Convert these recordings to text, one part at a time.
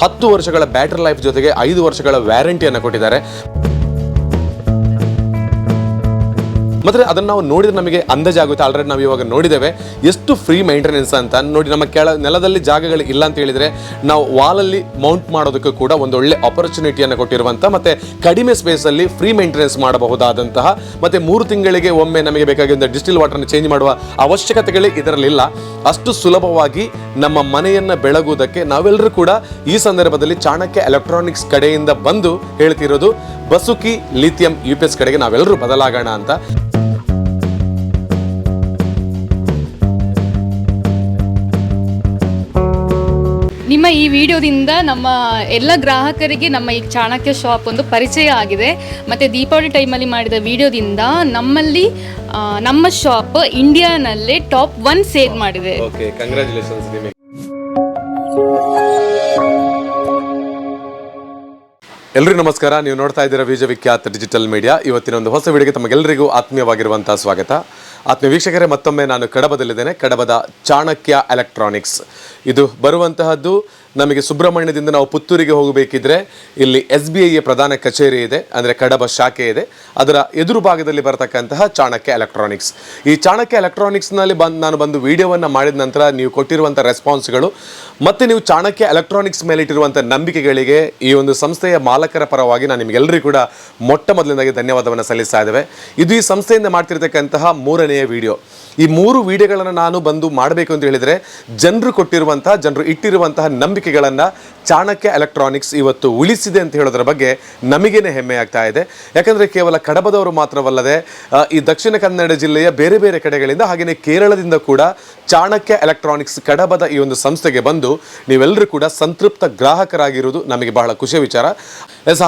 10 ವರ್ಷಗಳ battery life ಜೊತೆಗೆ 5 ವರ್ಷಗಳ ವ್ಯಾರಂಟಿಯನ್ನು ಕೊಟ್ಟಿದ್ದಾರೆ. ಮತ್ತೆ ಅದನ್ನು ನಾವು ನೋಡಿದ್ರೆ ನಮಗೆ ಅಂದಾಜಾಗುತ್ತೆ. ಆಲ್ರೆಡಿ ನಾವು ಇವಾಗ ನೋಡಿದ್ದೇವೆ ಎಷ್ಟು ಫ್ರೀ ಮೇಂಟೆನೆನ್ಸ್ ಅಂತ ನೋಡಿ. ನಮ್ಮ ನೆಲದಲ್ಲಿ ಜಾಗಗಳು ಇಲ್ಲ ಅಂತ ಹೇಳಿದ್ರೆ ನಾವು ವಾಲಲ್ಲಿ ಮೌಂಟ್ ಮಾಡೋದಕ್ಕೂ ಕೂಡ ಒಂದು ಒಳ್ಳೆ ಆಪರ್ಚುನಿಟಿಯನ್ನು ಕೊಟ್ಟಿರುವಂಥ, ಮತ್ತೆ ಕಡಿಮೆ ಸ್ಪೇಸಲ್ಲಿ ಫ್ರೀ ಮೇಂಟೆನೆನ್ಸ್ ಮಾಡಬಹುದಾದಂತಹ, ಮತ್ತೆ 3 ತಿಂಗಳಿಗೆ ಒಮ್ಮೆ ನಮಗೆ ಬೇಕಾಗಿದ್ದ ಡಿಸ್ಟಿಲ್ ವಾಟರ್ನ ಚೇಂಜ್ ಮಾಡುವ ಅವಶ್ಯಕತೆಗಳೇ ಇದರಲ್ಲಿಲ್ಲ. ಅಷ್ಟು ಸುಲಭವಾಗಿ ನಮ್ಮ ಮನೆಯನ್ನು ಬೆಳಗುವುದಕ್ಕೆ ನಾವೆಲ್ಲರೂ ಕೂಡ ಈ ಸಂದರ್ಭದಲ್ಲಿ ಚಾಣಕ್ಯ ಎಲೆಕ್ಟ್ರಾನಿಕ್ಸ್ ಕಡೆಯಿಂದ ಬಂದು ಹೇಳ್ತಿರೋದು ಬಸುಕಿ ಲಿಥಿಯಂ UPS ಕಡೆಗೆ ನಾವೆಲ್ಲರೂ ಬದಲಾಗೋಣ ಅಂತ. ನಿಮ್ಮ ಈ ವಿಡಿಯೋದಿಂದ ನಮ್ಮ ಎಲ್ಲ ಗ್ರಾಹಕರಿಗೆ ನಮ್ಮ ಈ ಚಾಣಕ್ಯ ಶಾಪ್ ಒಂದು ಪರಿಚಯ ಆಗಿದೆ. ಮತ್ತು ದೀಪಾವಳಿ ಟೈಮಲ್ಲಿ ಮಾಡಿದ ವಿಡಿಯೋದಿಂದ ನಮ್ಮಲ್ಲಿ ನಮ್ಮ ಶಾಪ್ ಇಂಡಿಯಾನಲ್ಲೇ ಟಾಪ್ 1 ಸೇಲ್ ಮಾಡಿದೆ. ಓಕೆ, ಕಂಗ್ರಾಚುಲೇಷನ್ಸ್ ನಿಮಗೆ. ಎಲ್ರಿಗೂ ನಮಸ್ಕಾರ. ನೀವು ನೋಡ್ತಾ ಇದ್ದೀರಾ ವಿಜಯವಿಖ್ಯಾತ ಡಿಜಿಟಲ್ ಮೀಡಿಯಾ. ಇವತ್ತಿನ ಒಂದು ಹೊಸ ವಿಡಿಯೋಗೆ ತಮಗೆಲ್ಲರಿಗೂ ಆತ್ಮೀಯವಾಗಿರುವಂತಹ ಸ್ವಾಗತ. ಆತ್ಮೀಯ ವೀಕ್ಷಕರೇ, ಮತ್ತೊಮ್ಮೆ ನಾನು ಕಡಬದಲ್ಲಿದ್ದೇನೆ. ಕಡಬದ ಚಾಣಕ್ಯ ಎಲೆಕ್ಟ್ರಾನಿಕ್ಸ್ ಇದು ಬರುವಂತಹದ್ದು ನಮಗೆ ಸುಬ್ರಹ್ಮಣ್ಯದಿಂದ ನಾವು ಪುತ್ತೂರಿಗೆ ಹೋಗಬೇಕಿದ್ರೆ ಇಲ್ಲಿ SBI ಪ್ರಧಾನ ಕಚೇರಿ ಇದೆ, ಅಂದರೆ ಕಡಬ ಶಾಖೆ ಇದೆ. ಅದರ ಎದುರು ಭಾಗದಲ್ಲಿ ಬರತಕ್ಕಂತಹ ಚಾಣಕ್ಯ ಎಲೆಕ್ಟ್ರಾನಿಕ್ಸ್. ಈ ಚಾಣಕ್ಯ ಎಲೆಕ್ಟ್ರಾನಿಕ್ಸ್ನಲ್ಲಿ ನಾನು ಬಂದು ವಿಡಿಯೋವನ್ನು ಮಾಡಿದ ನಂತರ ನೀವು ಕೊಟ್ಟಿರುವಂಥ ರೆಸ್ಪಾನ್ಸ್ಗಳು ಮತ್ತು ನೀವು ಚಾಣಕ್ಯ ಎಲೆಕ್ಟ್ರಾನಿಕ್ಸ್ ಮೇಲೆ ಇಟ್ಟಿರುವಂಥ ನಂಬಿಕೆಗಳಿಗೆ ಈ ಒಂದು ಸಂಸ್ಥೆಯ ಮಾಲಕರ ಪರವಾಗಿ ನಾನು ನಿಮಗೆಲ್ಲರಿಗೂ ಕೂಡ ಮೊಟ್ಟ ಮೊದಲನೇದಾಗಿ ಧನ್ಯವಾದವನ್ನು ಸಲ್ಲಿಸ್ತಾ ಇದ್ದೇವೆ. ಇದು ಈ ಸಂಸ್ಥೆಯಿಂದ ಮಾಡ್ತಿರ್ತಕ್ಕಂತಹ 3ನೇ ವಿಡಿಯೋ. ಈ 3 ವಿಡಿಯೋಗಳನ್ನು ನಾನು ಬಂದು ಮಾಡಬೇಕು ಅಂತ ಹೇಳಿದರೆ ಜನರು ಇಟ್ಟಿರುವಂತಹ ನಂಬಿಕೆಗಳನ್ನು ಚಾಣಕ್ಯ ಎಲೆಕ್ಟ್ರಾನಿಕ್ಸ್ ಇವತ್ತು ಉಳಿಸಿದೆ ಅಂತ ಹೇಳೋದ್ರ ಬಗ್ಗೆ ನಮಗೇನೆ ಹೆಮ್ಮೆ ಆಗ್ತಾ ಇದೆ. ಯಾಕಂದರೆ ಕೇವಲ ಕಡಬದವರು ಮಾತ್ರವಲ್ಲದೆ ಈ ದಕ್ಷಿಣ ಕನ್ನಡ ಜಿಲ್ಲೆಯ ಬೇರೆ ಬೇರೆ ಕಡೆಗಳಿಂದ ಹಾಗೆಯೇ ಕೇರಳದಿಂದ ಕೂಡ ಚಾಣಕ್ಯ ಎಲೆಕ್ಟ್ರಾನಿಕ್ಸ್ ಕಡಬದ ಈ ಒಂದು ಸಂಸ್ಥೆಗೆ ಬಂದು ನೀವೆಲ್ಲರೂ ಕೂಡ ಸಂತೃಪ್ತ ಗ್ರಾಹಕರಾಗಿರುವುದು ನಮಗೆ ಬಹಳ ಖುಷಿಯ ವಿಚಾರ.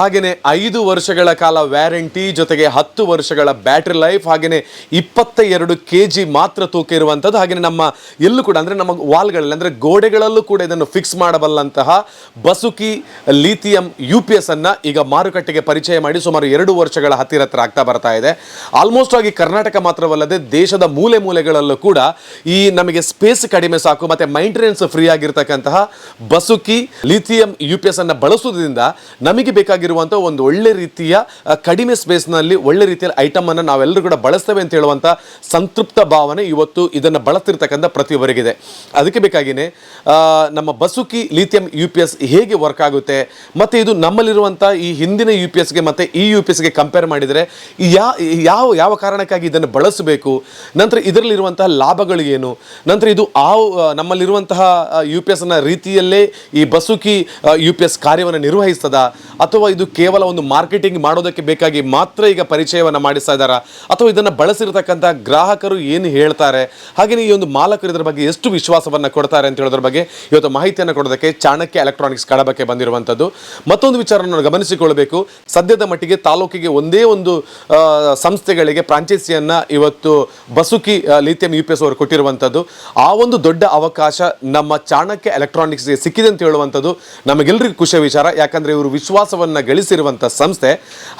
ಹಾಗೆಯೇ 5 ವರ್ಷಗಳ ಕಾಲ ವ್ಯಾರಂಟಿ ಜೊತೆಗೆ 10 ವರ್ಷಗಳ ಬ್ಯಾಟರಿ ಲೈಫ್, ಹಾಗೆಯೇ 22 kg ಮಾತ್ರ ತೂಕ ಇರುವಂಥದ್ದು. ಹಾಗೆಯೇ ನಮ್ಮ ಎಲ್ಲೂ ಕೂಡ ಅಂದರೆ ನಮ್ಮ ವಾಲ್ಗಳಲ್ಲಿ ಅಂದರೆ ಗೋಡೆಗಳಲ್ಲೂ ಕೂಡ ಇದನ್ನು ಫಿಕ್ಸ್ ಮಾಡಬಲ್ಲಂತಹ ಬಸುಕಿ ಲಿಥಿಯಂ UPS ಅನ್ನ ಈಗ ಮಾರುಕಟ್ಟೆಗೆ ಪರಿಚಯ ಮಾಡಿ ಸುಮಾರು 2 ವರ್ಷಗಳ ಹತ್ತಿರ ಆಗ್ತಾ ಬರ್ತಾ ಇದೆ. ಆಲ್ಮೋಸ್ಟ್ ಆಗಿ ಕರ್ನಾಟಕ ಮಾತ್ರವಲ್ಲದೆ ದೇಶದ ಮೂಲೆ ಮೂಲೆಗಳಲ್ಲೂ ಕೂಡ ಈ ನಮಗೆ ಸ್ಪೇಸ್ ಕಡಿಮೆ ಸಾಕು ಮತ್ತೆ ಮೈಂಟೆನೆನ್ಸ್ ಫ್ರೀ ಆಗಿರ್ತಕ್ಕಂತಹ ಬಸುಕಿ ಲಿಥಿಯಂ UPS ಅನ್ನ ಬಳಸುವುದರಿಂದ ನಮಗೆ ಬೇಕಾಗಿರುವಂತಹ ಒಂದು ಒಳ್ಳೆ ರೀತಿಯ ಕಡಿಮೆ ಸ್ಪೇಸ್ನಲ್ಲಿ ಒಳ್ಳೆ ರೀತಿಯಲ್ಲಿ ಐಟಮ್ ಅನ್ನು ನಾವೆಲ್ಲರೂ ಕೂಡ ಬಳಸ್ತೇವೆ ಅಂತ ಹೇಳುವಂಥ ಸಂತೃಪ್ತ ಭಾವನೆ ಇವತ್ತು ಇದನ್ನು ಬಳಸ್ತಿರ್ತಕ್ಕಂಥ ಪ್ರತಿಯೊಬ್ಬರಿಗಿದೆ. ಅದಕ್ಕೆ ಬೇಕಾಗಿಯೇ ನಮ್ಮ ಬಸುಕಿ ಲಿಥಿಯಂ UPS ಹೇಗೆ ವರ್ಕ್ ಆಗುತ್ತೆ ಮತ್ತು ಇದು ನಮ್ಮಲ್ಲಿರುವಂಥ ಈ ಹಿಂದಿನ UPSಗೆ ಮತ್ತು ಈ UPSಗೆ ಕಂಪೇರ್ ಮಾಡಿದರೆ ಯಾವ ಕಾರಣಕ್ಕಾಗಿ ಇದನ್ನು ಬಳಸಬೇಕು, ನಂತರ ಇದರಲ್ಲಿರುವಂತಹ ಲಾಭಗಳು ಏನು, ನಂತರ ಇದು ನಮ್ಮಲ್ಲಿರುವಂತಹ UPSನ ರೀತಿಯಲ್ಲೇ ಈ ಬಸುಕಿ UPS ಕಾರ್ಯವನ್ನು ನಿರ್ವಹಿಸ್ತದ ಅಥವಾ ಇದು ಕೇವಲ ಒಂದು ಮಾರ್ಕೆಟಿಂಗ್ ಮಾಡೋದಕ್ಕೆ ಬೇಕಾಗಿ ಮಾತ್ರ ಈಗ ಪರಿಚಯವನ್ನು ಮಾಡಿಸ್ತಾ ಇದ್ದಾರಾ ಅಥವಾ ಇದನ್ನು ಬಳಸಿರ್ತಕ್ಕಂಥ ಗ್ರಾಹಕರು ಏನು ಹೇಳ್ತಾರೆ, ಹಾಗೆಯೇ ಈ ಒಂದು ಮಾಲಕರು ಇದರ ಬಗ್ಗೆ ಎಷ್ಟು ವಿಶ್ವಾಸವನ್ನು ಕೊಡ್ತಾರೆ ಅಂತ ಹೇಳೋದ್ರ ಬಗ್ಗೆ ಇವತ್ತು ಮಾಹಿತಿಯನ್ನು ಕೊಡೋದಕ್ಕೆ ಚಾಣಕ್ಯ ಎಲೆಕ್ಟ್ರಾನಿಕ್ಸ್ ಕಡಬಕ್ಕೆ ಬಂದಿರುವಂಥದ್ದು. ಮತ್ತೊಂದು ವಿಚಾರವನ್ನು ಗಮನಿಸಿಕೊಳ್ಳಬೇಕು. ಸದ್ಯದ ಮಟ್ಟಿಗೆ ತಾಲೂಕಿಗೆ ಒಂದೇ ಒಂದು ಸಂಸ್ಥೆಗಳಿಗೆ ಫ್ರಾಂಚೈಸಿಯನ್ನು ಇವತ್ತು ಬಸುಕಿ ಲಿಥಿಯಂ UPS ಅವರು ಕೊಟ್ಟಿರುವಂಥದ್ದು. ಆ ಒಂದು ದೊಡ್ಡ ಅವಕಾಶ ನಮ್ಮ ಚಾಣಕ್ಯ ಎಲೆಕ್ಟ್ರಾನಿಕ್ಸ್ಗೆ ಸಿಕ್ಕಿದೆ ಅಂತ ಹೇಳುವಂಥದ್ದು ನಮಗೆಲ್ಲರಿಗೂ ಖುಷಿಯ ವಿಚಾರ. ಯಾಕಂದರೆ ಇವರು ವಿಶ್ವಾಸವನ್ನು ಗಳಿಸಿರುವಂಥ ಸಂಸ್ಥೆ.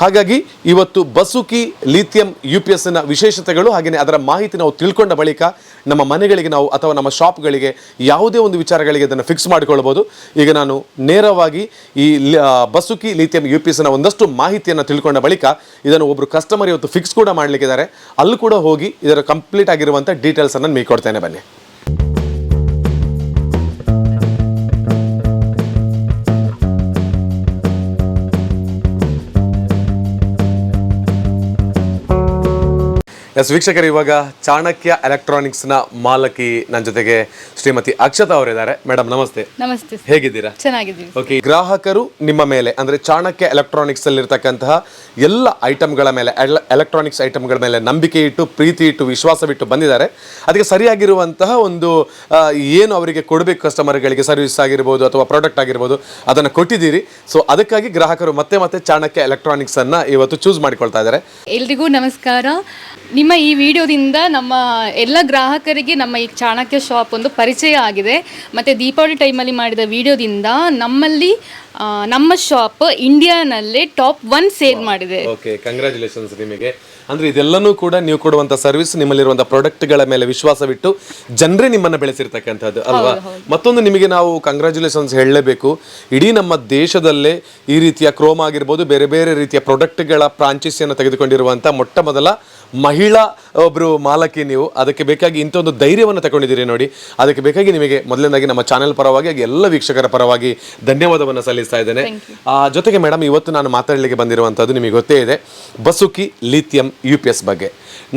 ಹಾಗಾಗಿ ಇವತ್ತು ಬಸುಕಿ ಲಿಥಿಯಂ UPSನ ವಿಶೇಷತೆಗಳು ಹಾಗೆಯೇ ಅದರ ಮಾಹಿತಿ ನಾವು ತಿಳ್ಕೊಂಡ ಬಳಿಕ ನಮ್ಮ ಮನೆಗಳಿಗೆ ನಾವು ಅಥವಾ ನಮ್ಮ ಶಾಪ್ಗಳಿಗೆ ಯಾವುದೇ ಒಂದು ವಿಚಾರಗಳಿಗೆ ಇದನ್ನು ಫಿಕ್ಸ್ ಮಾಡಿಕೊಳ್ಬೋದು. ಈಗ ನಾನು ನೇರವಾಗಿ ಈ ಬಸುಕಿ ಲಿಥಿಯಂ UPSನ ಒಂದಷ್ಟು ಮಾಹಿತಿಯನ್ನು ತಿಳ್ಕೊಂಡ ಬಳಿಕ ಇದನ್ನು ಒಬ್ಬರು ಕಸ್ಟಮರ್ ಇವತ್ತು ಫಿಕ್ಸ್ ಕೂಡ ಮಾಡಲಿಕ್ಕಿದ್ದಾರೆ. ಅಲ್ಲೂ ಕೂಡ ಹೋಗಿ ಇದರ ಕಂಪ್ಲೀಟ್ ಆಗಿರುವಂಥ ಡೀಟೇಲ್ಸನ್ನು ನಿಮಗೆ ಕೊಡ್ತೇನೆ, ಬನ್ನಿ. ಎಸ್ ವೀಕ್ಷಕರು, ಇವಾಗ ಚಾಣಕ್ಯ ಎಲೆಕ್ಟ್ರಾನಿಕ್ಸ್ನ ಮಾಲಕಿ ನನ್ನ ಜೊತೆಗೆ ಶ್ರೀಮತಿ ಅಕ್ಷತಾ ಅವರಿದ್ದಾರೆ. ಮೇಡಮ್ ನಮಸ್ತೆ. ನಮಸ್ತೆ, ಹೇಗಿದ್ದೀರಾ? ಚೆನ್ನಾಗಿದ್ದೀವಿ. ಓಕೆ, ಗ್ರಾಹಕರು ನಿಮ್ಮ ಮೇಲೆ ಅಂದರೆ ಚಾಣಕ್ಯ ಎಲೆಕ್ಟ್ರಾನಿಕ್ಸ್ ಅಲ್ಲಿರ್ತಕ್ಕಂತಹ ಎಲ್ಲ ಐಟಮ್ಗಳ ಮೇಲೆ ಎಲೆಕ್ಟ್ರಾನಿಕ್ಸ್ ಐಟಮ್ಗಳ ಮೇಲೆ ನಂಬಿಕೆ ಇಟ್ಟು ಪ್ರೀತಿ ಇಟ್ಟು ವಿಶ್ವಾಸವಿಟ್ಟು ಬಂದಿದ್ದಾರೆ. ಅದಕ್ಕೆ ಸರಿಯಾಗಿರುವಂತಹ ಒಂದು ಏನು ಅವರಿಗೆ ಕೊಡಬೇಕು ಕಸ್ಟಮರ್ಗಳಿಗೆ ಸರ್ವಿಸ್ ಆಗಿರ್ಬೋದು ಅಥವಾ ಪ್ರಾಡಕ್ಟ್ ಆಗಿರ್ಬೋದು ಅದನ್ನು ಕೊಟ್ಟಿದ್ದೀರಿ. ಸೊ ಅದಕ್ಕಾಗಿ ಗ್ರಾಹಕರು ಮತ್ತೆ ಮತ್ತೆ ಚಾಣಕ್ಯ ಎಲೆಕ್ಟ್ರಾನಿಕ್ಸ್ ಅನ್ನ ಇವತ್ತು ಚೂಸ್ ಮಾಡಿಕೊಳ್ತಾ ಇದ್ದಾರೆ. ಎಲ್ರಿಗೂ ನಮಸ್ಕಾರ. ನಿಮ್ಮ ಈ ವಿಡಿಯೋದಿಂದ ನಮ್ಮ ಎಲ್ಲ ಗ್ರಾಹಕರಿಗೆ ನಮ್ಮ ಈ ಚಾಣಕ್ಯ ಶಾಪ್ ಒಂದು ಪರಿಚಯ ಆಗಿದೆ. ಮತ್ತು ದೀಪಾವಳಿ ಟೈಮಲ್ಲಿ ಮಾಡಿದ ವಿಡಿಯೋದಿಂದ ನಮ್ಮಲ್ಲಿ ನಮ್ಮ ಶಾಪ್ ಇಂಡಿಯಾನಲ್ಲೇ ಟಾಪ್ 1 ಸೇಲ್ ಮಾಡಿದೆ. ಓಕೆ, ಕಂಗ್ರಾಚುಲೇಷನ್ಸ್ ನಿಮಗೆ. ಅಂದ್ರೆ ಇದೆಲ್ಲನೂ ಕೂಡ ನೀವು ಕೊಡುವಂತ ಸರ್ವಿಸ್, ನಿಮ್ಮಲ್ಲಿರುವಂತಹ ಪ್ರಾಡಕ್ಟ್ಗಳ ಮೇಲೆ ವಿಶ್ವಾಸವಿಟ್ಟು ಜನರೇ ನಿಮ್ಮನ್ನ ಬೆಳೆಸಿರ್ತಕ್ಕಂಥದ್ದು ಅಲ್ವಾ? ಮತ್ತೊಂದು ನಿಮಗೆ ನಾವು ಕಂಗ್ರ್ಯಾಚುಲೇಷನ್ಸ್ ಹೇಳಲೇಬೇಕು. ಇಡೀ ನಮ್ಮ ದೇಶದಲ್ಲೇ ಈ ರೀತಿಯ ಕ್ರೋಮ್ ಆಗಿರ್ಬೋದು, ಬೇರೆ ಬೇರೆ ರೀತಿಯ ಪ್ರಾಡಕ್ಟ್ಗಳ ಫ್ರಾಂಚೈಸಿಯನ್ನು ತೆಗೆದುಕೊಂಡಿರುವಂತ ಮೊಟ್ಟ ಮೊದಲ ಮಹಿಳಾ ಒಬ್ರು ಮಾಲಕಿ ನೀವು. ಅದಕ್ಕೆ ಬೇಕಾಗಿ ಇಂಥ ಒಂದು ಧೈರ್ಯವನ್ನು ತಗೊಂಡಿದ್ದೀರಿ ನೋಡಿ. ಅದಕ್ಕೆ ಬೇಕಾಗಿ ನಿಮಗೆ ಮೊದಲನೇದಾಗಿ ನಮ್ಮ ಚಾನೆಲ್ ಪರವಾಗಿ ಹಾಗೆ ಎಲ್ಲ ವೀಕ್ಷಕರ ಪರವಾಗಿ ಧನ್ಯವಾದವನ್ನು ಸಲ್ಲಿಸ್ತಾ ಇದ್ದೇನೆ. ಜೊತೆಗೆ ಮೇಡಮ್, ಇವತ್ತು ನಾನು ಮಾತಾಡಲಿಕ್ಕೆ ಬಂದಿರುವಂಥದ್ದು ನಿಮಗೆ ಗೊತ್ತೇ ಇದೆ, ಬಸುಕಿ ಲಿಥಿಯಂ UPS ಬಗ್ಗೆ.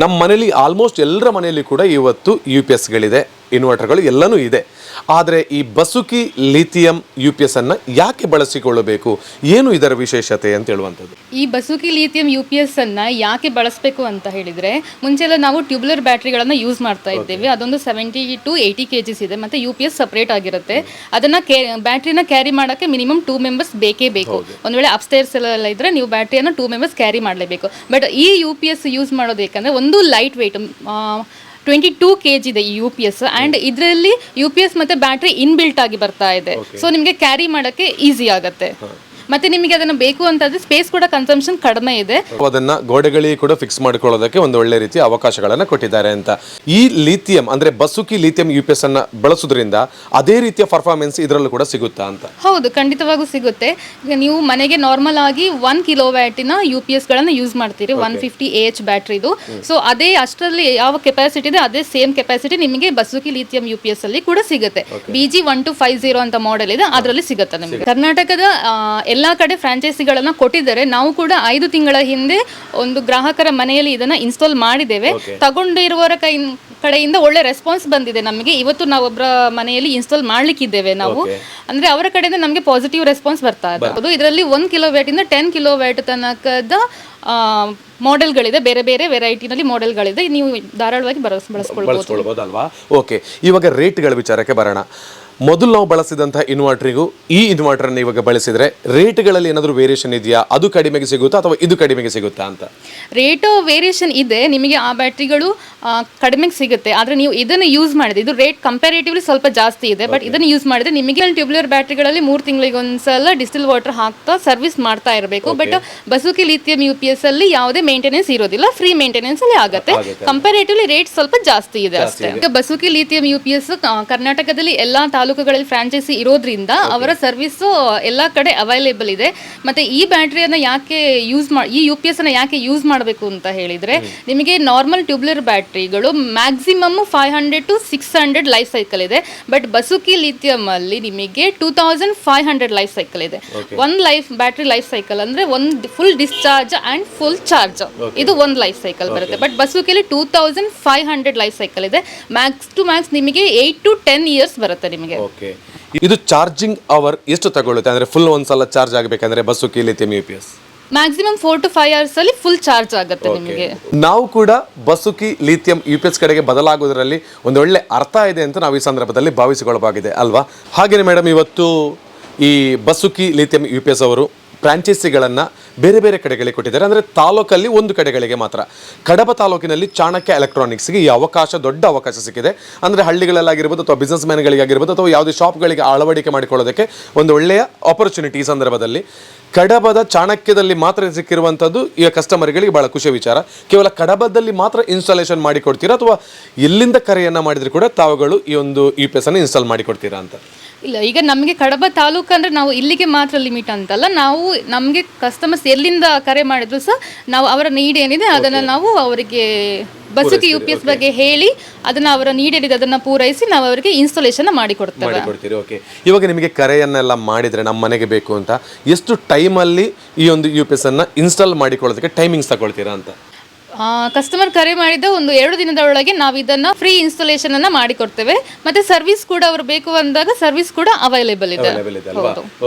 ನಮ್ಮ ಮನೇಲಿ ಆಲ್ಮೋಸ್ಟ್ ಎಲ್ಲರ ಮನೆಯಲ್ಲಿ ಕೂಡ ಇವತ್ತು UPSಗಳಿದೆ, ಇನ್ವರ್ಟರ್ಗಳು ಎಲ್ಲನೂ ಇದೆ. ಆದರೆ ಈ ಬಸುಕಿ ಲಿಥಿಯಂ UPS ಅನ್ನು ಯಾಕೆ ಬಳಸಿಕೊಳ್ಳಬೇಕು, ಏನು ಇದರ ವಿಶೇಷತೆ ಅಂತ ಹೇಳುವಂಥದ್ದು. ಈ ಬಸುಕಿ ಲಿಥಿಯಂ UPS ಅನ್ನ ಯಾಕೆ ಬಳಸಬೇಕು ಅಂತ ಹೇಳಿದ್ರೆ, ಮುಂಚೆಲ್ಲ ನಾವು ಟ್ಯೂಬ್ಯುಲರ್ ಬ್ಯಾಟ್ರಿಗಳನ್ನ ಯೂಸ್ ಮಾಡ್ತಾ ಇದ್ದೇವೆ. ಅದೊಂದು 70 to 80 kgs ಇದೆ, ಮತ್ತೆ UPS ಸಪರೇಟ್ ಆಗಿರುತ್ತೆ. ಅದನ್ನ ಬ್ಯಾಟ್ರಿನ ಕ್ಯಾರಿ ಮಾಡೋಕ್ಕೆ ಮಿನಿಮಮ್ 2 ಮೆಂಬರ್ಸ್ ಬೇಕೇ ಬೇಕು. ಒಂದ್ ವೇಳೆ ಅಪ್ಸ್ಟೇರ್ಸ್ ಎಲ್ಲ ಇದ್ರೆ ನೀವು ಬ್ಯಾಟ್ರಿಯನ್ನು 2 ಮೆಂಬರ್ಸ್ ಕ್ಯಾರಿ ಮಾಡಲೇಬೇಕು. ಬಟ್ ಈ UPS ಯೂಸ್ ಮಾಡೋದು ಯಾಕಂದ್ರೆ ಒಂದು ಲೈಟ್ ವೆಯ್ಟ್ 22 kg ಇದೆ ಈ UPS. ಆ್ಯಂಡ್ ಇದರಲ್ಲಿ UPS ಮತ್ತೆ ಬ್ಯಾಟ್ರಿ ಇನ್ಬಿಲ್ಟ್ ಆಗಿ ಬರ್ತಾ ಇದೆ. ಸೊ ನಿಮಗೆ ಕ್ಯಾರಿ ಮಾಡೋಕ್ಕೆ ಈಸಿ ಆಗುತ್ತೆ. ಮತ್ತೆ ನಿಮಗೆ ಅದನ್ನು ಬೇಕು ಅಂತಂದ್ರೆ ಸ್ಪೇಸ್ ಕೂಡ ಕನ್ಸಂಪ್ಷನ್ ಕಡಿಮೆ ಇದೆ. ಅದನ್ನ ಗೋಡೆಗಳಿಗೆ ಕೂಡ ಫಿಕ್ಸ್ ಮಾಡಿಕೊಳ್ಳೋದಕ್ಕೆ ಒಂದು ಒಳ್ಳೆ ರೀತಿಯ ಅವಕಾಶಗಳನ್ನು ಕೊಟ್ಟಿದ್ದಾರೆ ಅಂತ. ಈ ಲಿಥಿಯಂ ಅಂದ್ರೆ ಬಸುಕಿ ಲಿಥಿಯಂ UPS ಅನ್ನ ಬಳಸೋದ್ರಿಂದ ಅದೇ ರೀತಿಯ ಪರ್ಫಾರ್ಮೆನ್ಸ್ ಇದರಲ್ಲೂ ಕೂಡ ಸಿಗುತ್ತಾ ಅಂತ? ಹೌದು, ಖಂಡಿತವಾಗೂ ಸಿಗುತ್ತೆ. ಈಗ ನೀವು ಮನೆಗೆ ನಾರ್ಮಲ್ ಆಗಿ 1 ಕಿಲೋವ್ಯಾಟಿನ UPS ಗಳನ್ನ ಯೂಸ್ ಮಾಡ್ತೀರಿ, 150 AH ಬ್ಯಾಟ್ರಿದು. ಸೊ ಅದೇ ಅಷ್ಟರಲ್ಲಿ ಯಾವ ಕೆಪಾಸಿಟಿ ಇದೆ ಅದೇ ಸೇಮ್ ಕೆಪಾಸಿಟಿ ನಿಮಗೆ ಬಸುಕಿ ಲಿಥಿಯಂ UPS ಅಲ್ಲಿ ಕೂಡ ಸಿಗುತ್ತೆ. BG1250 ಅಂತ ಮಾಡೆಲ್ ಇದೆ, ಅದರಲ್ಲಿ ಸಿಗುತ್ತೆ ನಿಮಗೆ. ಕರ್ನಾಟಕದ ಎಲ್ಲಾ ಕಡೆ ಫ್ರಾಂಚೈಸಿಗಳನ್ನ ಕೊಟ್ಟಿದ್ದಾರೆ. ನಾವು ಕೂಡ 5 ತಿಂಗಳ ಹಿಂದೆ ಒಂದು ಗ್ರಾಹಕರ ಮನೆಯಲ್ಲಿ ಇದನ್ನ ಇನ್ಸ್ಟಾಲ್ ಮಾಡಿದ್ದೇವೆ. ತಗೊಂಡಿರುವವರ ಕಡೆಯಿಂದ ಒಳ್ಳೆ ರೆಸ್ಪಾನ್ಸ್ ಬಂದಿದೆ ನಮಗೆ. ಇವತ್ತು ನಾವು ಒಬ್ಬರ ಮನೆಯಲ್ಲಿ ಇನ್ಸ್ಟಾಲ್ ಮಾಡ್ಲಿಕ್ಕಿದ್ದೇವೆ ನಾವು. ಅಂದ್ರೆ ಅವರ ಕಡೆಯಿಂದ ನಮಗೆ ಪಾಸಿಟಿವ್ ರೆಸ್ಪಾನ್ಸ್ ಬರ್ತಾ ಇದೆ. ಅದು ಇದರಲ್ಲಿ 1 ಕಿಲೋವ್ಯಾಟ್ ಇಂದ 10 ಕಿಲೋವ್ಯಾಟ್ ತನಕದ ಮಾಡೆಲ್ಗಳಿದೆ, ಬೇರೆ ಬೇರೆ ವೆರೈಟಿನಲ್ಲಿ ಮಾಡೆಲ್ಗಳಿದೆ. ನೀವು ಧಾರಾಳವಾಗಿ ಬಳಸ್ಕೊಳ್ಬಹುದಲ್ವಾ? ಓಕೆ, ಇವಾಗ ರೇಟ್ಗಳ ವಿಚಾರಕ್ಕೆ ಬರೋಣ. ಮೊದಲು ನಾವು ಬಳಸಿದಂತಹ ಇನ್ವರ್ಟರಿಗೂ ಈ ಇನ್ವರ್ಟರ್ ಇವಾಗ ಬಳಸಿದ್ರೆ ರೇಟ್ಗಳಲ್ಲಿ ಏನಾದರೂ ವೇರಿಯೇಷನ್ ಇದೆಯಾ? ಅದು ಕಡಿಮೆಗೆ ಸಿಗುತ್ತಾ ಅಥವಾ ಇದು ಕಡಿಮೆಗೆ ಸಿಗುತ್ತಾ ಅಂತ? ರೇಟ್ ವೇರಿಯೇಷನ್ ಇದೆ, ನಿಮಗೆ ಆ ಬ್ಯಾಟ್ರಿಗಳು ಕಡಿಮೆಗೆ ಸಿಗುತ್ತೆ. ಆದರೆ ನೀವು ಇದನ್ನು ಯೂಸ್ ಮಾಡಿದ್ರೆ ಇದು ರೇಟ್ ಕಂಪ್ಯಾರಿಟಿವ್ಲಿ ಸ್ವಲ್ಪ ಜಾಸ್ತಿ ಇದೆ. ಬಟ್ ಇದನ್ನು ಯೂಸ್ ಮಾಡಿದ್ರೆ ನಿಮಗೆ ಟ್ಯೂಬ್ಯುಲರ್ ಬ್ಯಾಟ್ರಿಗಳಲ್ಲಿ 3 ತಿಂಗಳಿಗೆ ಒಂದ್ಸಲ ಡಿಸ್ಟಿಲ್ ವಾಟರ್ ಹಾಕ್ತಾ ಸರ್ವಿಸ್ ಮಾಡ್ತಾ ಇರಬೇಕು. ಬಟ್ ಬಸುಕಿ ಲಿಥಿಯಂ UPS ಅಲ್ಲಿ ಯಾವುದೇ ಮೇಂಟೆನೆನ್ಸ್ ಇರೋದಿಲ್ಲ, ಫ್ರೀ ಮೇಂಟೆನೆನ್ಸ್ ಅಲ್ಲಿ ಆಗುತ್ತೆ. ಕಂಪ್ಯಾರಿಟಿವ್ಲಿ ರೇಟ್ ಸ್ವಲ್ಪ ಜಾಸ್ತಿ ಇದೆ ಅಷ್ಟೇ. ಈಗ ಬಸುಕಿ ಲಿಥಿಯಂ UPS ಕರ್ನಾಟಕದಲ್ಲಿ ಎಲ್ಲಾ ತಾಲೂಕುಗಳಲ್ಲಿ ಫ್ರಾಂಚೈಸಿ ಇರೋದ್ರಿಂದ ಅವರ ಸರ್ವಿಸ್ ಎಲ್ಲಾ ಕಡೆ ಅವೈಲೇಬಲ್ ಇದೆ. ಮತ್ತೆ ಈ ಬ್ಯಾಟ್ರಿಯನ್ನ ಯಾಕೆ ಈ UPS ಅನ್ನ ಯಾಕೆ ಯೂಸ್ ಮಾಡಬೇಕು ಅಂತ ಹೇಳಿದ್ರೆ, ನಿಮಗೆ ನಾರ್ಮಲ್ ಟ್ಯೂಬ್ಯುಲರ್ ಬ್ಯಾಟ್ರಿಗಳು ಮ್ಯಾಕ್ಸಿಮಮ್ 500 to 600 ಲೈಫ್ ಸೈಕಲ್ ಇದೆ. ಬಟ್ ಬಸುಕಿ ಲಿಥಿಯಂ ಅಲ್ಲಿ ನಿಮಗೆ 2500 ಲೈಫ್ ಸೈಕಲ್ ಇದೆ. ಬ್ಯಾಟ್ರಿ ಲೈಫ್ ಸೈಕಲ್ ಅಂದ್ರೆ ಒಂದು full discharge and full charge, ಇದು ಒಂದು ಲೈಫ್ ಸೈಕಲ್ ಬರುತ್ತೆ. ಬಟ್ ಬಸುಕಿಲಿ 2500 ಲೈಫ್ ಸೈಕಲ್ ಇದೆ. ಮ್ಯಾಕ್ಸ್ ಟು ಮ್ಯಾಕ್ಸ್ ನಿಮಗೆ 8 to 10 ಇಯರ್ಸ್ ಬರುತ್ತೆ ನಿಮಗೆ. ಓಕೆ, ಇದು ಚಾರ್ಜಿಂಗ್ ಅವರ್ ಎಷ್ಟು ತಗೊಳ್ಳುತ್ತೆ? ಅಂದ್ರೆ ಫುಲ್ ಒಂದ್ಸಲ ಚಾರ್ಜ್ ಆಗಬೇಕಂದ್ರೆ Basuki lithium UPS maximum 4 to 5 hours ಅಲ್ಲಿ ಫುಲ್ ಚಾರ್ಜ್ ಆಗುತ್ತೆ ನಿಮಗೆ. ನಾವು ಕೂಡ ಬಸುಕಿ ಲಿಥಿಯಂ UPS ಕಡೆಗೆ ಬದಲಾಗೋದ್ರಲ್ಲಿ ಒಂದು ಒಳ್ಳೆ ಅರ್ಥ ಇದೆ ಅಂತ ನಾವು ಈ ಸಂದರ್ಭದಲ್ಲಿ ಭಾವಿಸಿಕೊಳ್ಳಬಹುದಾಗಿದೆ ಅಲ್ವಾ? ಹಾಗೇನೆ ಮೇಡಮ್, ಇವತ್ತು ಈ ಬಸುಕಿ ಲಿಥಿಯಂ UPS ಅವರು ಫ್ರಾಂಚೈಸಿಗಳನ್ನು ಬೇರೆ ಬೇರೆ ಕಡೆಗಳಿಗೆ ಕೊಟ್ಟಿದ್ದಾರೆ. ಅಂದರೆ ತಾಲೂಕಲ್ಲಿ ಒಂದು ಕಡೆಗಳಿಗೆ ಮಾತ್ರ. ಕಡಬ ತಾಲೂಕಿನಲ್ಲಿ ಚಾಣಕ್ಯ ಎಲೆಕ್ಟ್ರಾನಿಕ್ಸ್ಗೆ ಈ ಅವಕಾಶ, ದೊಡ್ಡ ಅವಕಾಶ ಸಿಕ್ಕಿದೆ. ಅಂದರೆ ಹಳ್ಳಿಗಳಲ್ಲಾಗಿರ್ಬೋದು ಅಥವಾ ಬಿಸ್ನೆಸ್ ಮ್ಯಾನ್ಗಳಿಗಾಗಿರ್ಬೋದು ಅಥವಾ ಯಾವುದೇ ಶಾಪ್ಗಳಿಗೆ ಅಳವಡಿಕೆ ಮಾಡಿಕೊಳ್ಳೋದಕ್ಕೆ ಒಂದು ಒಳ್ಳೆಯ ಆಪರ್ಚುನಿಟಿ. ಈ ಸಂದರ್ಭದಲ್ಲಿ ಕಡಬದ ಚಾಣಕ್ಯದಲ್ಲಿ ಮಾತ್ರ ಸಿಕ್ಕಿರುವಂಥದ್ದು ಈ ಕಸ್ಟಮರ್ಗಳಿಗೆ ಭಾಳ ಖುಷಿಯ ವಿಚಾರ. ಕೇವಲ ಕಡಬದಲ್ಲಿ ಮಾತ್ರ ಇನ್ಸ್ಟಾಲೇಷನ್ ಮಾಡಿ ಕೊಡ್ತೀರಾ ಅಥವಾ ಎಲ್ಲಿಂದ ಕರೆಯನ್ನು ಮಾಡಿದ್ರು ಕೂಡ ತಾವುಗಳು ಈ ಒಂದು UPS ಅನ್ನು ಇನ್ಸ್ಟಾಲ್ ಮಾಡಿ ಕೊಡ್ತೀರಾ ಅಂತ? ಇಲ್ಲ, ಈಗ ನಮಗೆ ಕಡಬ ತಾಲೂಕು ಅಂದರೆ ನಾವು ಇಲ್ಲಿಗೆ ಮಾತ್ರ ಲಿಮಿಟ್ ಅಂತಲ್ಲ. ನಾವು ನಮಗೆ ಕಸ್ಟಮರ್ಸ್ ಎಲ್ಲಿಂದ ಕರೆ ಮಾಡಿದ್ರು ಸಹ ನಾವು ಅವರ ನೀಡ್ ಏನಿದೆ ಅದನ್ನು ನಾವು ಅವರಿಗೆ ಬಸುಕಿ UPS ಬಗ್ಗೆ ಹೇಳಿ ಅದನ್ನ ಅವರ ನೀಡ್ ಏನಿದೆ ಅದನ್ನು ಪೂರೈಸಿ ನಾವು ಅವರಿಗೆ ಇನ್ಸ್ಟಾಲೇಷನ್ ಮಾಡಿ ಕೊಡ್ತೇವೆ. ಓಕೆ, ಇವಾಗ ನಿಮಗೆ ಕರೆಯನ್ನೆಲ್ಲ ಮಾಡಿದರೆ ನಮ್ಮ ಮನೆಗೆ ಬೇಕು ಅಂತ ಎಷ್ಟು ಟೈಮಲ್ಲಿ ಈ ಒಂದು UPS ಅನ್ನು ಇನ್ಸ್ಟಾಲ್ ಮಾಡಿಕೊಳ್ಳೋದಕ್ಕೆ ಟೈಮಿಂಗ್ಸ್ ತಗೊಳ್ತೀರಾ ಅಂತ? ಕಸ್ಟಮರ್ ಕರೆ ಮಾಡಿದ ಒಂದು 2 ದಿನದ ಒಳಗೆ ನಾವು ಇದನ್ನ ಫ್ರೀ ಇನ್ಸ್ಟಾಲೇಷನ್ ಅನ್ನ ಮಾಡಿ ಕೊಡ್ತೇವೆ. ಮತ್ತೆ ಸರ್ವಿಸ್ ಕೂಡ ಅವರು ಬೇಕು ಅಂದಾಗ ಸರ್ವಿಸ್ ಕೂಡ ಅವೈಲೇಬಲ್ ಇದೆ.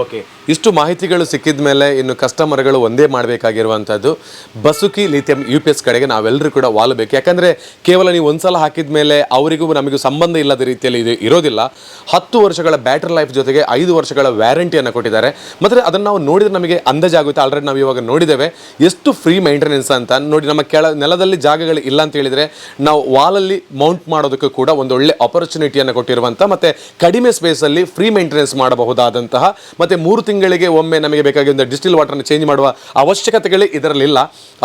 ಓಕೆ, ಇಷ್ಟು ಮಾಹಿತಿಗಳು ಸಿಕ್ಕಿದ ಮೇಲೆ ಇನ್ನು ಕಸ್ಟಮರ್ಗಳು ಒಂದೇ ಮಾಡಬೇಕಾಗಿರುವಂಥದ್ದು ಬಸುಕಿ ಲಿಥಿಯಂ UPS ಕಡೆಗೆ ನಾವೆಲ್ಲರೂ ಕೂಡ ವಾಲಬೇಕು. ಯಾಕಂದರೆ ಕೇವಲ ನೀವು ಒಂದ್ಸಲ ಹಾಕಿದ ಮೇಲೆ ಅವರಿಗೂ ನಮಗೂ ಸಂಬಂಧ ಇಲ್ಲದ ರೀತಿಯಲ್ಲಿ ಇದು ಇರೋದಿಲ್ಲ. 10 ವರ್ಷಗಳ ಬ್ಯಾಟರಿ ಲೈಫ್ ಜೊತೆಗೆ 5 ವರ್ಷಗಳ ವ್ಯಾರಂಟಿಯನ್ನು ಕೊಟ್ಟಿದ್ದಾರೆ. ಮತ್ತು ಅದನ್ನು ನಾವು ನೋಡಿದ್ರೆ ನಮಗೆ ಅಂದಾಜಾಗುತ್ತೆ. ಆಲ್ರೆಡಿ ನಾವು ಇವಾಗ ನೋಡಿದ್ದೇವೆ ಎಷ್ಟು ಫ್ರೀ ಮೇಂಟೆನೆನ್ಸ್ ಅಂತ. ನೋಡಿ, ನೆಲದಲ್ಲಿ ಜಾಗಗಳು ಇಲ್ಲ ಅಂತ ಹೇಳಿದರೆ ನಾವು ವಾಲಲ್ಲಿ ಮೌಂಟ್ ಮಾಡೋದಕ್ಕೂ ಕೂಡ ಒಂದು ಒಳ್ಳೆ ಆಪರ್ಚುನಿಟಿಯನ್ನು ಕೊಟ್ಟಿರುವಂಥ ಮತ್ತು ಕಡಿಮೆ ಸ್ಪೇಸಲ್ಲಿ ಫ್ರೀ ಮೇಂಟೆನೆನ್ಸ್ ಮಾಡಬಹುದಾದಂತಹ ಮತ್ತು 3 ತಿಂಗಳಿಗೆ ಒಮ್ಮೆ ನಮಗೆ ಬೇಕಾಗಿದ್ದ ಡಿಸ್ಟಿಲ್ ವಾಟರ್ನ ಚೇಂಜ್ ಮಾಡುವ ಅವಶ್ಯಕತೆಗಳೇ ಇದರಲ್ಲಿಲ್ಲ.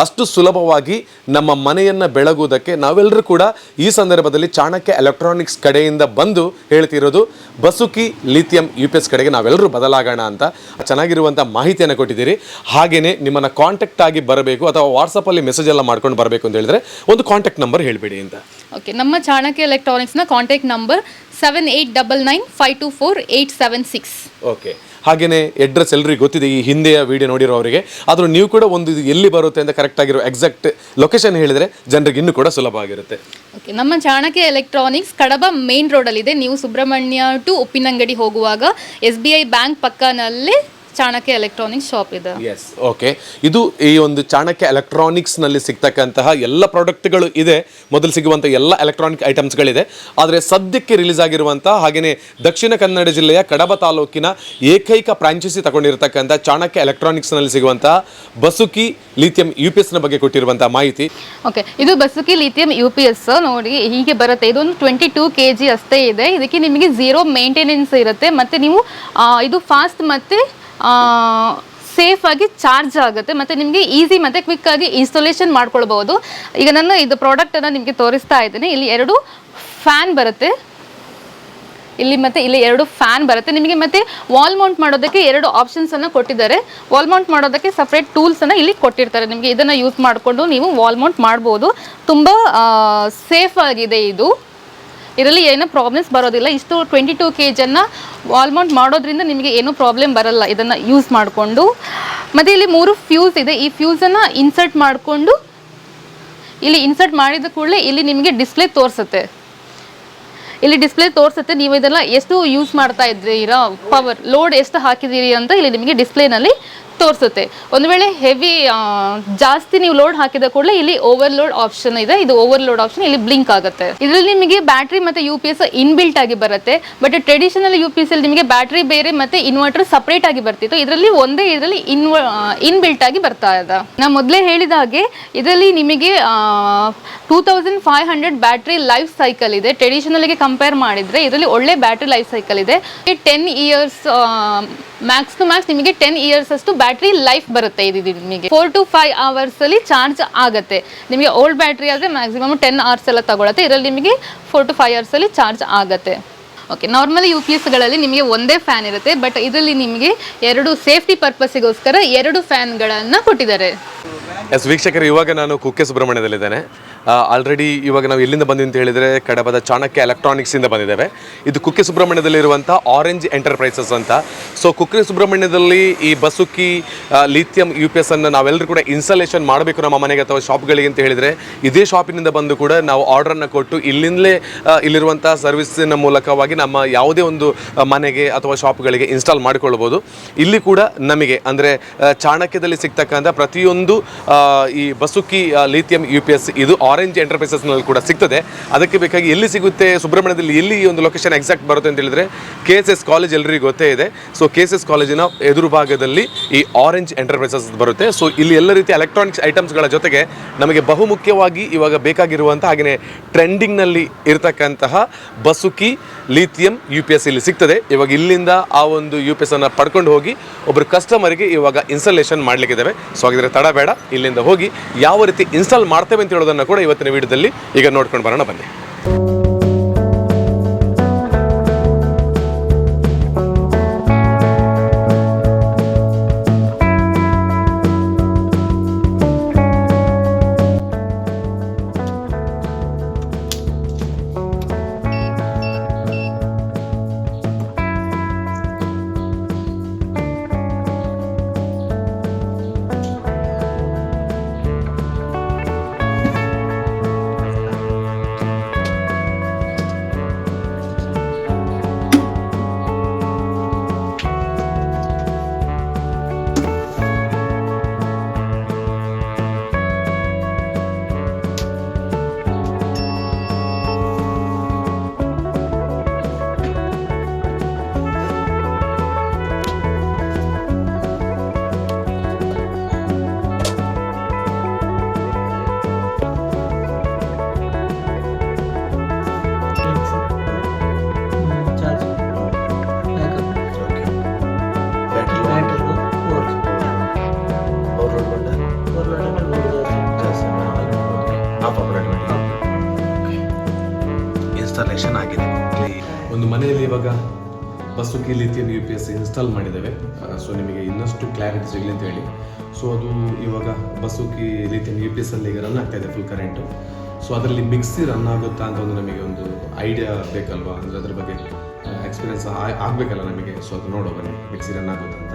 ಅಷ್ಟು ಸುಲಭವಾಗಿ ನಮ್ಮ ಮನೆಯನ್ನು ಬೆಳಗುವುದಕ್ಕೆ ನಾವೆಲ್ಲರೂ ಕೂಡ ಈ ಸಂದರ್ಭದಲ್ಲಿ ಚಾಣಕ್ಯ ಎಲೆಕ್ಟ್ರಾನಿಕ್ಸ್ ಕಡೆಯಿಂದ ಬಂದು ಹೇಳ್ತಿರೋದು ಬಸುಕಿ ಲಿಥಿಯಂ UPS ಕಡೆಗೆ ನಾವೆಲ್ಲರೂ ಬದಲಾಗೋಣ ಅಂತ. ಚೆನ್ನಾಗಿರುವಂಥ ಮಾಹಿತಿಯನ್ನು ಕೊಟ್ಟಿದ್ದೀರಿ. ಹಾಗೆಯೇ ನಿಮ್ಮನ್ನು ಕಾಂಟ್ಯಾಕ್ಟ್ ಆಗಿ ಬರಬೇಕು ಅಥವಾ ವಾಟ್ಸಪ್ಪಲ್ಲಿ ಮೆಸೇಜ್ ಎಲ್ಲ ಮಾಡ್ಕೊಂಡು ಬರಬೇಕು ಅಂತ ಹೇಳಿದ್ರೆ ಒಂದು ಕಾಂಟ್ಯಾಕ್ಟ್ ನಂಬರ್ ಹೇಳಿಬಿಡಿ ಅಂತ. ಓಕೆ, ನಮ್ಮ ಚಾಣಕ್ಯ ಎಲೆಕ್ಟ್ರಾನಿಕ್ಸ್ನ ಕಾಂಟ್ಯಾಕ್ಟ್ ನಂಬರ್ 7899524876. ಓಕೆ, ಹಾಗೆಯೇ ಅಡ್ರೆಸ್ ಎಲ್ರಿಗೂ ಗೊತ್ತಿದೆ ಈ ಹಿಂದೆಯ ವಿಡಿಯೋ ನೋಡಿರೋರಿಗೆ. ಆದರೂ ನೀವು ಕೂಡ ಒಂದು ಇದು ಎಲ್ಲಿ ಬರುತ್ತೆ ಅಂತ ಕರೆಕ್ಟ್ ಆಗಿರೋ ಎಕ್ಸಾಕ್ಟ್ ಲೊಕೇಶನ್ ಹೇಳಿದರೆ ಜನರಿಗೆ ಇನ್ನೂ ಕೂಡ ಸುಲಭ ಆಗಿರುತ್ತೆ. ಓಕೆ, ನಮ್ಮ ಚಾಣಕ್ಯ ಎಲೆಕ್ಟ್ರಾನಿಕ್ಸ್ ಕಡಬ ಮೇನ್ ರೋಡಲ್ಲಿದೆ. ನೀವು ಸುಬ್ರಹ್ಮಣ್ಯ ಟು ಉಪ್ಪಿನಂಗಡಿ ಹೋಗುವಾಗ SBI ಬ್ಯಾಂಕ್ ಪಕ್ಕನಲ್ಲೇ ಚಾಣಕ್ಯ ಎಲೆಕ್ಟ್ರಾನಿಕ್ಸ್ ಶಾಪ್ ಇದೆ. Yes, okay. ಇದು ಈ ಒಂದು ಚಾಣಕ್ಯ ಎಲೆಕ್ಟ್ರಾನಿಕ್ಸ್ನಲ್ಲಿ ಸಿಗ್ತಕ್ಕಂತಹ ಎಲ್ಲ ಪ್ರಾಡಕ್ಟ್ಗಳು ಇದೆ, ಮೊದಲು ಸಿಗುವಂಥ ಎಲ್ಲ ಎಲೆಕ್ಟ್ರಾನಿಕ್ ಐಟಮ್ಸ್ಗಳಿದೆ. ಆದರೆ ಸದ್ಯಕ್ಕೆ ರಿಲೀಸ್ ಆಗಿರುವಂಥ ಹಾಗೆಯೇ ದಕ್ಷಿಣ ಕನ್ನಡ ಜಿಲ್ಲೆಯ ಕಡಬ ತಾಲೂಕಿನ ಏಕೈಕ ಫ್ರಾಂಚೈಸಿ ತಗೊಂಡಿರತಕ್ಕಂಥ ಚಾಣಕ್ಯ ಎಲೆಕ್ಟ್ರಾನಿಕ್ಸ್ನಲ್ಲಿ ಸಿಗುವಂಥ ಬಸುಕಿ ಲಿಥಿಯಂ UPSನ ಬಗ್ಗೆ ಕೊಟ್ಟಿರುವಂಥ ಮಾಹಿತಿ. ಓಕೆ, ಇದು ಬಸುಕಿ ಲಿಥಿಯಂ UPS ನೋಡಿ ಹೀಗೆ ಬರುತ್ತೆ. ಇದೊಂದು 22 kg ಅಷ್ಟೇ ಇದೆ. ಇದಕ್ಕೆ ನಿಮಗೆ 0 ಮೇಂಟೆನೆನ್ಸ್ ಇರುತ್ತೆ ಮತ್ತು ನೀವು ಇದು ಫಾಸ್ಟ್ ಮತ್ತು ಸೇಫ್ ಆಗಿ ಚಾರ್ಜ್ ಆಗುತ್ತೆ ಮತ್ತು ನಿಮಗೆ ಈಸಿ ಮತ್ತು ಕ್ವಿಕ್ ಆಗಿ ಇನ್ಸ್ಟಾಲೇಷನ್ ಮಾಡ್ಕೊಳ್ಬೋದು. ಈಗ ನಾನು ಇದು ಪ್ರಾಡಕ್ಟನ್ನು ನಿಮಗೆ ತೋರಿಸ್ತಾ ಇದ್ದೀನಿ. ಇಲ್ಲಿ 2 ಫ್ಯಾನ್ ಬರುತ್ತೆ, ಇಲ್ಲಿ ಮತ್ತು ಇಲ್ಲಿ 2 ಫ್ಯಾನ್ ಬರುತ್ತೆ ನಿಮಗೆ. ಮತ್ತು ವಾಲ್ ಮೌಂಟ್ ಮಾಡೋದಕ್ಕೆ 2 ಆಪ್ಷನ್ಸನ್ನು ಕೊಟ್ಟಿದ್ದಾರೆ. ವಾಲ್ ಮೌಂಟ್ ಮಾಡೋದಕ್ಕೆ ಸಪ್ರೇಟ್ ಟೂಲ್ಸನ್ನು ಇಲ್ಲಿ ಕೊಟ್ಟಿರ್ತಾರೆ ನಿಮಗೆ. ಇದನ್ನು ಯೂಸ್ ಮಾಡಿಕೊಂಡು ನೀವು ವಾಲ್ ಮೌಂಟ್ ಮಾಡ್ಬೋದು. ತುಂಬ ಸೇಫ್ ಆಗಿದೆ ಇದು. ಇದರಲ್ಲಿ ಏನೂ ಪ್ರಾಬ್ಲಮ್ಸ್ ಬರೋದಿಲ್ಲ. ಇಷ್ಟು 22 kgನ್ನು ವಾಲ್ ಮೌಂಟ್ ಮಾಡೋದ್ರಿಂದ ನಿಮಗೆ ಏನೂ ಪ್ರಾಬ್ಲಮ್ ಬರಲ್ಲ ಇದನ್ನು ಯೂಸ್ ಮಾಡಿಕೊಂಡು. ಮತ್ತು ಇಲ್ಲಿ 3 ಫ್ಯೂಸ್ ಇದೆ. ಈ ಫ್ಯೂಸನ್ನು ಇನ್ಸರ್ಟ್ ಮಾಡಿಕೊಂಡು ಇಲ್ಲಿ ಇನ್ಸರ್ಟ್ ಮಾಡಿದ ಕೂಡಲೇ ಇಲ್ಲಿ ನಿಮಗೆ ಡಿಸ್ಪ್ಲೇ ತೋರಿಸುತ್ತೆ. ನೀವು ಇದೆಲ್ಲ ಎಷ್ಟು ಯೂಸ್ ಮಾಡ್ತಾ ಇದ್ದೀರಾ, ಪವರ್ ಲೋಡ್ ಎಷ್ಟು ಹಾಕಿದ್ದೀರಿ ಅಂತ ಇಲ್ಲಿ ನಿಮಗೆ ಡಿಸ್ಪ್ಲೇನಲ್ಲಿ ತೋರಿಸುತ್ತೆ. ಒಂದು ವೇಳೆ ಹೆವಿ ಜಾಸ್ತಿ ನೀವು ಲೋಡ್ ಹಾಕಿದ ಕೂಡಲೇ ಇಲ್ಲಿ ಓವರ್ಲೋಡ್ ಆಪ್ಷನ್ ಇದೆ. ಇದು ಓವರ್ಲೋಡ್ ಆಪ್ಷನ್ ಇಲ್ಲಿ ಬ್ಲಿಂಕ್ ಆಗುತ್ತೆ. ಇದರಲ್ಲಿ ನಿಮಗೆ ಬ್ಯಾಟ್ರಿ ಮತ್ತು UPS ಇನ್ಬಿಲ್ಟ್ ಆಗಿ ಬರುತ್ತೆ. ಬಟ್ ಟ್ರೆಡಿಷನಲ್ UPS ಅಲ್ಲಿ ನಿಮಗೆ ಬ್ಯಾಟ್ರಿ ಬೇರೆ ಮತ್ತು ಇನ್ವರ್ಟರ್ ಸಪ್ರೇಟ್ ಆಗಿ ಬರ್ತಿತ್ತು. ಇದರಲ್ಲಿ ಒಂದೇ ಇದರಲ್ಲಿ ಇನ್ಬಿಲ್ಟ್ ಆಗಿ ಬರ್ತಾ ಇದೆ. ನಾನು ಮೊದಲೇ ಹೇಳಿದ ಹಾಗೆ ಇದರಲ್ಲಿ ನಿಮಗೆ 2500 ಬ್ಯಾಟ್ರಿ ಲೈಫ್ ಸೈಕಲ್ ಇದೆ. ಟ್ರೆಡಿಷನಲ್ಗೆ ಕಂಪೇರ್ ಮಾಡಿದರೆ ಇದರಲ್ಲಿ ಒಳ್ಳೆ ಬ್ಯಾಟ್ರಿ ಲೈಫ್ ಸೈಕಲ್ ಇದೆ. 10 ಇಯರ್ಸ್ ಮ್ಯಾಕ್ಸ್ ಟು ಮ್ಯಾಕ್ಸ್ ನಿಮಗೆ 10 ಇಯರ್ಸ್ ಅಷ್ಟು ಬ್ಯಾಟ್ರಿ ಲೈಫ್ ಬರುತ್ತೆ. ಇದು ನಿಮಗೆ 4 to 5 hours ಅಲ್ಲಿ ಚಾರ್ಜ್ ಆಗುತ್ತೆ. ನಿಮಗೆ ಓಲ್ಡ್ ಬ್ಯಾಟ್ರಿ ಆದರೆ ಮ್ಯಾಕ್ಸಿಮಮ್ 10 hours ಎಲ್ಲ ತಗೊಳುತ್ತೆ. ಇದರಲ್ಲಿ ನಿಮಗೆ 4 to 5 hours ಅಲ್ಲಿ ಚಾರ್ಜ್ ಆಗುತ್ತೆ. ಓಕೆ, ನಾರ್ಮಲಿ UPSಗಳಲ್ಲಿ ನಿಮಗೆ ಒಂದೇ ಫ್ಯಾನ್ ಇರುತ್ತೆ. ಬಟ್ ಇದರಲ್ಲಿ ನಿಮಗೆ 2 ಸೇಫ್ಟಿ ಪರ್ಪಸ್ಸಿಗೋಸ್ಕರ 2 ಫ್ಯಾನ್ಗಳನ್ನು ಕೊಟ್ಟಿದ್ದಾರೆ. ಎಸ್ ವೀಕ್ಷಕರು, ಇವಾಗ ನಾನು ಕುಕ್ಕೆ ಸುಬ್ರಹ್ಮಣ್ಯದಲ್ಲಿದ್ದೇನೆ. ಆಲ್ರೆಡಿ ಇವಾಗ ನಾವು ಎಲ್ಲಿಂದ ಬಂದ್ವಿ ಅಂತ ಹೇಳಿದರೆ ಕಡಬದ ಚಾಣಕ್ಯ ಎಲೆಕ್ಟ್ರಾನಿಕ್ಸಿಂದ ಬಂದಿದ್ದೇವೆ. ಇದು ಕುಕ್ಕೆ ಸುಬ್ರಹ್ಮಣ್ಯದಲ್ಲಿರುವಂಥ ಆರೆಂಜ್ ಎಂಟರ್ಪ್ರೈಸಸ್ ಅಂತ. ಸೊ ಕುಕ್ಕೆ ಸುಬ್ರಹ್ಮಣ್ಯದಲ್ಲಿ ಈ ಬಸುಕಿ ಲಿಥಿಯಂ UPSನ್ನು ನಾವೆಲ್ಲರೂ ಕೂಡ ಇನ್ಸ್ಟಾಲೇಷನ್ ಮಾಡಬೇಕು ನಮ್ಮ ಮನೆಗೆ ಅಥವಾ ಶಾಪ್ಗಳಿಗೆ ಅಂತ ಹೇಳಿದರೆ ಇದೇ ಶಾಪಿನಿಂದ ಬಂದು ಕೂಡ ನಾವು ಆರ್ಡ್ರನ್ನು ಕೊಟ್ಟು ಇಲ್ಲಿಂದಲೇ ಇಲ್ಲಿರುವಂಥ ಸರ್ವಿಸಿನ ಮೂಲಕವಾಗಿ ನಮ್ಮ ಯಾವುದೇ ಒಂದು ಮನೆಗೆ ಅಥವಾ ಶಾಪ್ಗಳಿಗೆ ಇನ್ಸ್ಟಾಲ್ ಮಾಡಿಕೊಳ್ಬೋದು. ಇಲ್ಲಿ ಕೂಡ ನಮಗೆ ಅಂದರೆ ಚಾಣಕ್ಯದಲ್ಲಿ ಸಿಗ್ತಕ್ಕಂಥ ಪ್ರತಿಯೊಂದು ಈ ಬಸುಕಿ ಲಿಥಿಯಂ UPS ಇದು ಆರೆಂಜ್ ಎಂಟರ್ಪ್ರೈಸಸ್ನಲ್ಲಿ ಕೂಡ ಸಿಗ್ತದೆ. ಅದಕ್ಕೆ ಬೇಕಾಗಿ ಎಲ್ಲಿ ಸಿಗುತ್ತೆ ಸುಬ್ರಹ್ಮಣ್ಯದಲ್ಲಿ, ಎಲ್ಲಿ ಒಂದು ಲೊಕೇಶನ್ ಎಕ್ಸಾಕ್ಟ್ ಬರುತ್ತೆ ಅಂತ ಹೇಳಿದರೆ KSS ಕಾಲೇಜ್ ಎಲ್ಲರಿಗೂ ಗೊತ್ತೇ ಇದೆ. ಸೊ KSS ಕಾಲೇಜಿನ ಎದುರು ಭಾಗದಲ್ಲಿ ಈ ಆರೆಂಜ್ ಎಂಟರ್ಪ್ರೈಸಸ್ ಬರುತ್ತೆ. ಸೊ ಇಲ್ಲಿ ಎಲ್ಲ ರೀತಿಯ ಎಲೆಕ್ಟ್ರಾನಿಕ್ಸ್ ಐಟಮ್ಸ್ಗಳ ಜೊತೆಗೆ ನಮಗೆ ಬಹುಮುಖ್ಯವಾಗಿ ಇವಾಗ ಬೇಕಾಗಿರುವಂಥ ಹಾಗೆಯೇ ಟ್ರೆಂಡಿಂಗ್ನಲ್ಲಿ ಇರತಕ್ಕಂತಹ ಬಸುಕಿ ಲಿಥಿಯಂ UPS ಇಲ್ಲಿ ಸಿಗ್ತದೆ. ಇವಾಗ ಇಲ್ಲಿಂದ ಆ ಒಂದು UPSನ್ನು ಪಡ್ಕೊಂಡು ಹೋಗಿ ಒಬ್ಬರು ಕಸ್ಟಮರಿಗೆ ಇವಾಗ ಇನ್ಸ್ಟಾಲೇಷನ್ ಮಾಡಲಿಕ್ಕಿದ್ದೇವೆ. ಸೊ ಹಾಗಿದ್ರೆ ತಡ ಬೇಡ, ಇಲ್ಲಿಂದ ಹೋಗಿ ಯಾವ ರೀತಿ ಇನ್ಸ್ಟಾಲ್ ಮಾಡ್ತೇವೆ ಅಂತ ಹೇಳೋದನ್ನು ಕೂಡ ಇವತ್ತಿನ ವಿಡಿಯೋದಲ್ಲಿ ಈಗ ನೋಡ್ಕೊಂಡು ಬರೋಣ ಬನ್ನಿ. ಕನೆಕ್ಷನ್ ಆಗಿದೆ. ಒಂದು ಮನೆಯಲ್ಲಿ ಇವಾಗ ಬಸುಕಿ ಲಿಥಿಯಂ UPS ಇನ್ಸ್ಟಾಲ್ ಮಾಡಿದ್ದೇವೆ. ಸೊ ನಿಮಗೆ ಇನ್ನಷ್ಟು ಕ್ಲಾರಿಟಿ ಸಿಗಲಿ ಅಂತ ಹೇಳಿ. ಸೊ ಅದು ಇವಾಗ ಬಸುಕಿ ಲಿಥಿಯಂ UPS ಅಲ್ಲಿ ಈಗ ರನ್ ಆಗ್ತಾ ಇದೆ ಫುಲ್ ಕರೆಂಟು. ಸೊ ಅದರಲ್ಲಿ ಮಿಕ್ಸಿ ರನ್ ಆಗುತ್ತಾ ಅಂತ ಒಂದು ನಮಗೆ ಒಂದು ಐಡಿಯಾ ಬೇಕಲ್ವಾ, ಅಂದರೆ ಅದ್ರ ಬಗ್ಗೆ ಎಕ್ಸ್ಪೀರಿಯನ್ಸ್ ಆಗಬೇಕಲ್ಲ ನಮಗೆ. ಸೊ ಅದು ನೋಡೋ ಬನ್ನಿ ಮಿಕ್ಸಿ ರನ್ ಆಗುತ್ತಾ ಅಂತ.